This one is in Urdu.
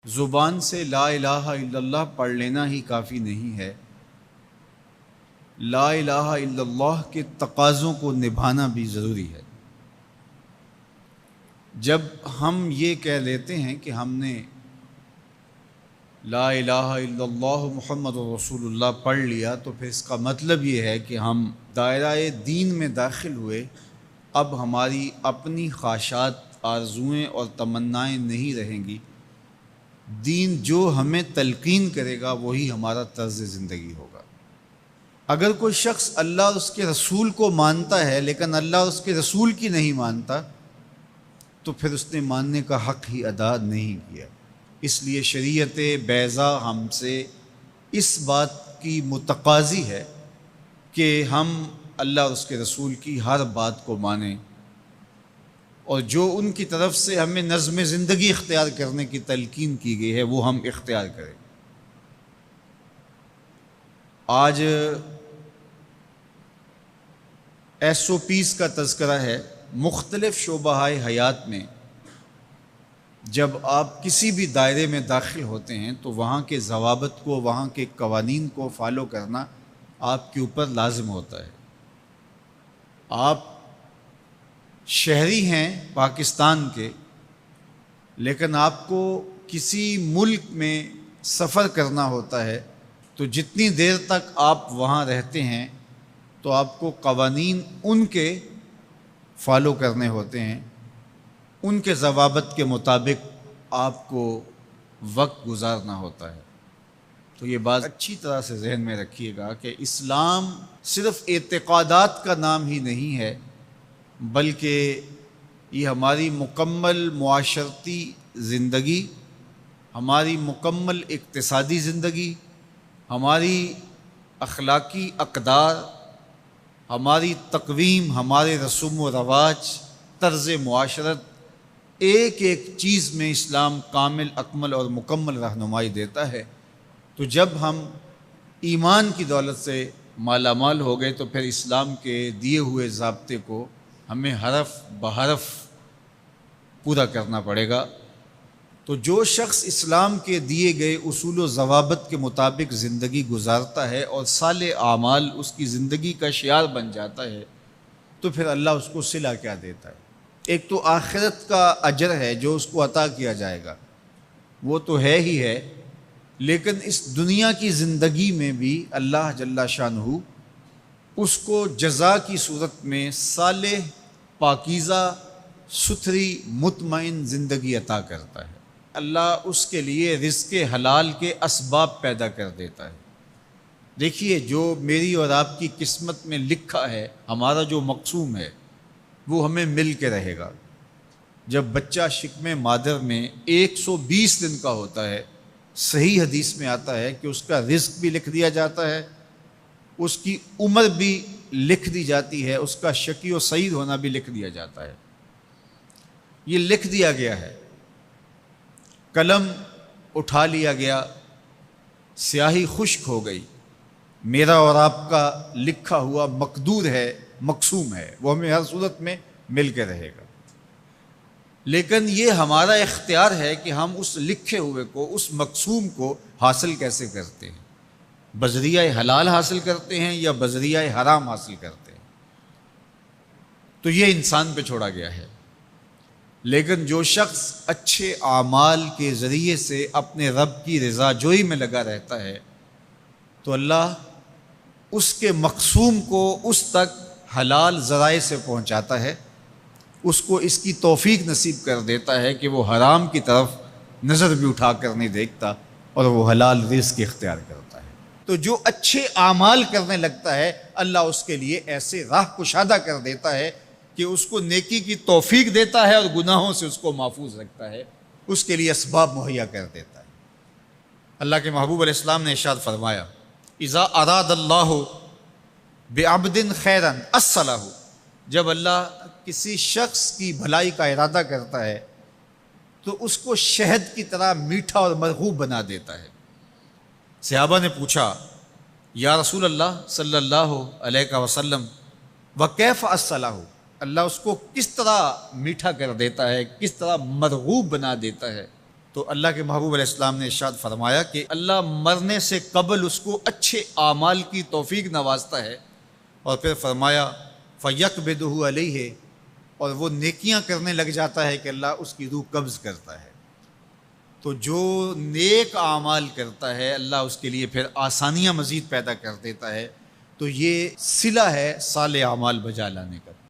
زبان سے لا الہ الا اللہ پڑھ لینا ہی کافی نہیں ہے، لا الہ الا اللہ کے تقاضوں کو نبھانا بھی ضروری ہے۔ جب ہم یہ کہہ لیتے ہیں کہ ہم نے لا الہ الا اللہ محمد رسول اللہ پڑھ لیا، تو پھر اس کا مطلب یہ ہے کہ ہم دائرہ دین میں داخل ہوئے، اب ہماری اپنی خواہشات، آرزوئیں اور تمنائیں نہیں رہیں گی، دین جو ہمیں تلقین کرے گا وہی ہمارا طرز زندگی ہوگا۔ اگر کوئی شخص اللہ اور اس کے رسول کو مانتا ہے لیکن اللہ اور اس کے رسول کی نہیں مانتا، تو پھر اس نے ماننے کا حق ہی ادا نہیں کیا۔ اس لیے شریعت بیضا ہم سے اس بات کی متقاضی ہے کہ ہم اللہ اور اس کے رسول کی ہر بات کو مانیں، اور جو ان کی طرف سے ہمیں نظم زندگی اختیار کرنے کی تلقین کی گئی ہے وہ ہم اختیار کریں۔ آج SOPs کا تذکرہ ہے۔ مختلف شعبہ حیات میں جب آپ کسی بھی دائرے میں داخل ہوتے ہیں تو وہاں کے ضوابط کو، وہاں کے قوانین کو فالو کرنا آپ کے اوپر لازم ہوتا ہے۔ آپ شہری ہیں پاکستان کے، لیکن آپ کو کسی ملک میں سفر کرنا ہوتا ہے، تو جتنی دیر تک آپ وہاں رہتے ہیں تو آپ کو قوانین ان کے فالو کرنے ہوتے ہیں، ان کے ضوابط کے مطابق آپ کو وقت گزارنا ہوتا ہے۔ تو یہ بات اچھی طرح سے ذہن میں رکھیے گا کہ اسلام صرف اعتقادات کا نام ہی نہیں ہے، بلکہ یہ ہماری مکمل معاشرتی زندگی، ہماری مکمل اقتصادی زندگی، ہماری اخلاقی اقدار، ہماری تقویم، ہمارے رسوم و رواج، طرز معاشرت، ایک ایک چیز میں اسلام کامل، اکمل اور مکمل رہنمائی دیتا ہے۔ تو جب ہم ایمان کی دولت سے مالا مال ہو گئے تو پھر اسلام کے دیے ہوئے ضابطے کو ہمیں حرف بحرف پورا کرنا پڑے گا۔ تو جو شخص اسلام کے دیے گئے اصول و ضوابط کے مطابق زندگی گزارتا ہے اور صالح اعمال اس کی زندگی کا شعار بن جاتا ہے، تو پھر اللہ اس کو صلہ کیا دیتا ہے؟ ایک تو آخرت کا اجر ہے جو اس کو عطا کیا جائے گا، وہ تو ہے ہی ہے، لیکن اس دنیا کی زندگی میں بھی اللہ جل شانہ اس کو جزا کی صورت میں صالح، پاکیزہ، ستھری، مطمئن زندگی عطا کرتا ہے۔ اللہ اس کے لیے رزق حلال کے اسباب پیدا کر دیتا ہے۔ دیکھیے، جو میری اور آپ کی قسمت میں لکھا ہے، ہمارا جو مقسوم ہے، وہ ہمیں مل کے رہے گا۔ جب بچہ شکم مادر میں 120 دن کا ہوتا ہے، صحیح حدیث میں آتا ہے کہ اس کا رزق بھی لکھ دیا جاتا ہے، اس کی عمر بھی لکھ دی جاتی ہے، اس کا شقی و سعید ہونا بھی لکھ دیا جاتا ہے۔ یہ لکھ دیا گیا ہے، قلم اٹھا لیا گیا، سیاہی خشک ہو گئی، میرا اور آپ کا لکھا ہوا مقدور ہے، مقسوم ہے، وہ ہمیں ہر صورت میں مل کے رہے گا۔ لیکن یہ ہمارا اختیار ہے کہ ہم اس لکھے ہوئے کو، اس مقسوم کو حاصل کیسے کرتے ہیں، بذریعہ حلال حاصل کرتے ہیں یا بذریعہ حرام حاصل کرتے ہیں، تو یہ انسان پہ چھوڑا گیا ہے۔ لیکن جو شخص اچھے اعمال کے ذریعے سے اپنے رب کی رضا جوئی میں لگا رہتا ہے، تو اللہ اس کے مقسوم کو اس تک حلال ذرائع سے پہنچاتا ہے، اس کو اس کی توفیق نصیب کر دیتا ہے کہ وہ حرام کی طرف نظر بھی اٹھا کر نہیں دیکھتا اور وہ حلال رزق اختیار کرتا ہے۔ تو جو اچھے اعمال کرنے لگتا ہے، اللہ اس کے لیے ایسے راہ کشادہ کر دیتا ہے کہ اس کو نیکی کی توفیق دیتا ہے اور گناہوں سے اس کو محفوظ رکھتا ہے، اس کے لیے اسباب مہیا کر دیتا ہے۔ اللہ کے محبوب علیہ السلام نے ارشاد فرمایا، اذا اراد اللہ بعبد خیرا اصلہ، جب اللہ کسی شخص کی بھلائی کا ارادہ کرتا ہے تو اس کو شہد کی طرح میٹھا اور مرغوب بنا دیتا ہے۔ صحابہ نے پوچھا، یا رسول اللہ صلی اللہ علیہ وسلم وکیف اصلہ، اللہ اس کو کس طرح میٹھا کر دیتا ہے، کس طرح مرغوب بنا دیتا ہے؟ تو اللہ کے محبوب علیہ السلام نے ارشاد فرمایا کہ اللہ مرنے سے قبل اس کو اچھے اعمال کی توفیق نوازتا ہے، اور پھر فرمایا فَيَقْبِضُهُ عَلَيْهِ، اور وہ نیکیاں کرنے لگ جاتا ہے کہ اللہ اس کی روح قبض کرتا ہے۔ تو جو نیک اعمال کرتا ہے اللہ اس کے لیے پھر آسانیاں مزید پیدا کر دیتا ہے۔ تو یہ صلہ ہے صالح اعمال بجا لانے کا۔